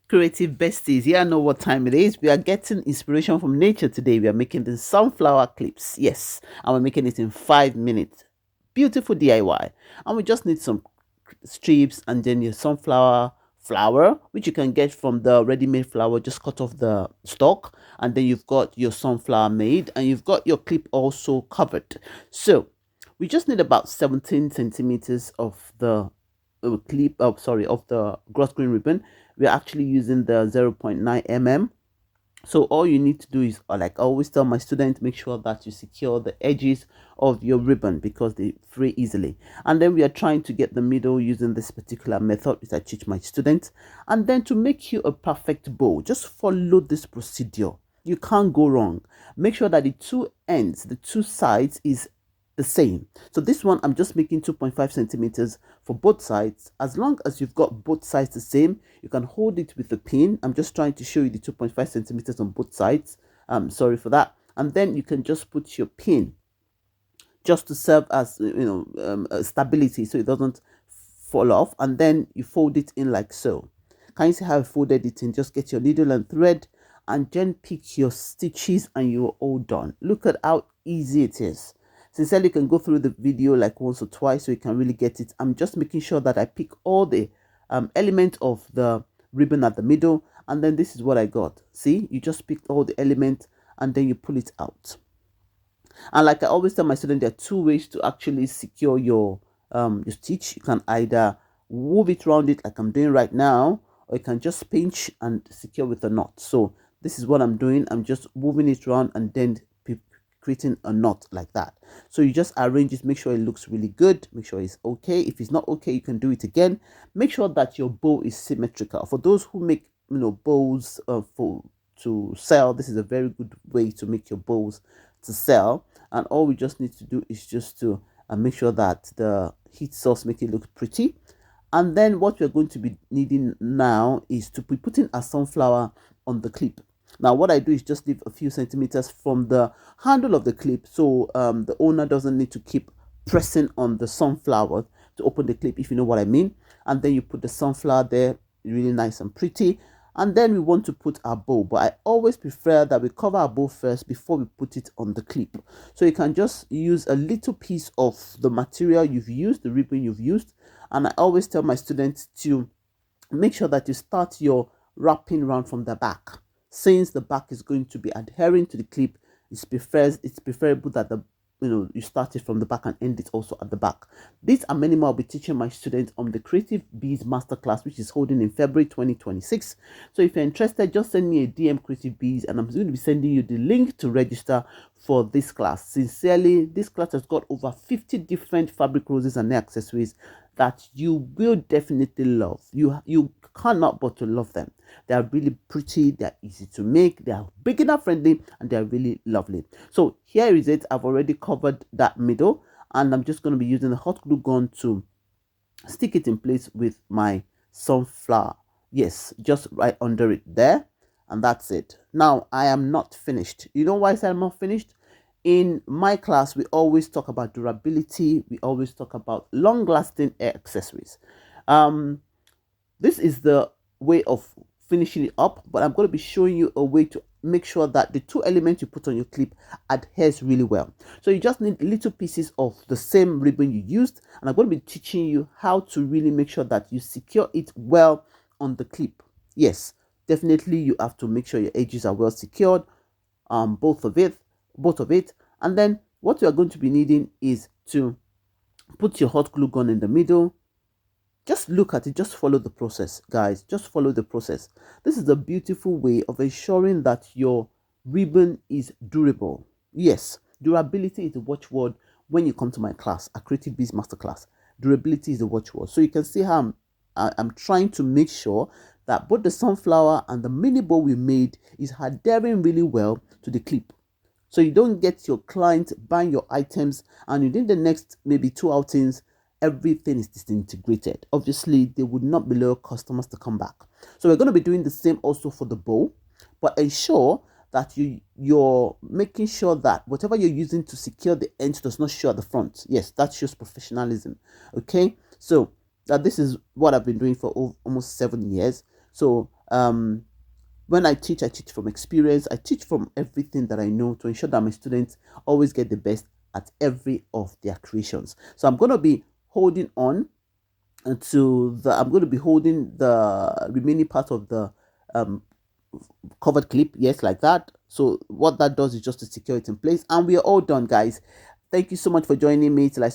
Creative besties, yeah, I know what time it is. We are getting inspiration from nature today. We are making the sunflower clips, yes, and we're making it in 5 minutes. Beautiful DIY, and we just need some strips and then your sunflower flour, which you can get from the ready-made flour. Just cut off the stalk, and then you've got your sunflower made, and you've got your clip also covered. So we just need about 17 centimeters of the clip, sorry, of the gross green ribbon. We're actually using the 0.9 mm. So all you need to do is, like I always tell my students, make sure that you secure the edges of your ribbon because they fray easily. And then we are trying to get the middle using this particular method which I teach my students. And then to make you a perfect bow, just follow this procedure. You can't go wrong. Make sure that the two ends, the two sides is the same. So this one I'm just making 2.5 centimeters for both sides. As long as you've got both sides the same, you can hold it with a pin. I'm just trying to show you the 2.5 centimeters on both sides. Sorry for that. And then you can just put your pin just to serve as stability so it doesn't fall off, and then you fold it in like so. Can you see how I folded it in? Just get your needle and thread and then pick your stitches and you're all done. Look at how easy it is. Sincerely, you can go through the video like once or twice so you can really get it. I'm just making sure that I pick all the elements of the ribbon at the middle, and then this is what I got. See, you just picked all the elements and then you pull it out. And like I always tell my students, there are two ways to actually secure your stitch. You can either move it around it like I'm doing right now, or you can just pinch and secure with a knot. So this is what I'm doing. I'm just moving it around and then creating a knot like that. So you just arrange it, make sure it looks really good, make sure it's okay. If it's not okay, you can do it again. Make sure that your bow is symmetrical. For those who make bows to sell, this is a very good way to make your bows to sell. And all we just need to do is just to make sure that the heat source make it look pretty. And then what we're going to be needing now is to be putting a sunflower on the clip. Now what I do is just leave a few centimeters from the handle of the clip, so the owner doesn't need to keep pressing on the sunflower to open the clip, if you know what I mean. And then you put the sunflower there, really nice and pretty. And then we want to put our bow, but I always prefer that we cover our bow first before we put it on the clip. So you can just use a little piece of the material you've used, the ribbon you've used. And I always tell my students to make sure that you start your wrapping round from the back. Since the back is going to be adhering to the clip, it's preferable that you start it from the back and end it also at the back. These are many more I'll be teaching my students on the Creative Bees Masterclass, which is holding in February 2026. So if you're interested, just send me a DM Creative Bees and I'm going to be sending you the link to register for this class. Sincerely, this class has got over 50 different fabric roses and nail accessories that you will definitely love. You cannot but to love them. They are really pretty, they are easy to make, they are beginner friendly, and they are really lovely. So here is it. I've already covered that middle, and I'm just going to be using a hot glue gun to stick it in place with my sunflower. Yes, just right under it there, and that's it. Now I am not finished. You know why I said I'm not finished? In my class, we always talk about durability. We always talk about long-lasting accessories. This is the way of finishing it up, but I'm going to be showing you a way to make sure that the two elements you put on your clip adheres really well. So you just need little pieces of the same ribbon you used, and I'm going to be teaching you how to really make sure that you secure it well on the clip. Yes, definitely you have to make sure your edges are well secured, both of it. And then what you are going to be needing is to put your hot glue gun in the middle. Just look at it, just follow the process, guys. Just follow the process. This is a beautiful way of ensuring that your ribbon is durable. Yes, durability is the watchword when you come to my class, a Creative Bees Masterclass. Durability is the watchword. So you can see how I'm trying to make sure that both the sunflower and the mini bow we made is adhering really well to the clip. So you don't get your client buying your items and within the next maybe 2 outings, everything is disintegrated. Obviously, they would not be loyal customers to come back. So we're going to be doing the same also for the bow, but ensure that you're making sure that whatever you're using to secure the ends does not show at the front. Yes, that shows professionalism. Okay, so this is what I've been doing for almost 7 years. So um when I teach from experience. I teach from everything that I know to ensure that my students always get the best at every of their creations. So I'm going to be holding on I'm going to be holding the remaining part of the um covered clip, yes, like that. So what that does is just to secure it in place, and we are all done, guys. Thank you so much for joining me till I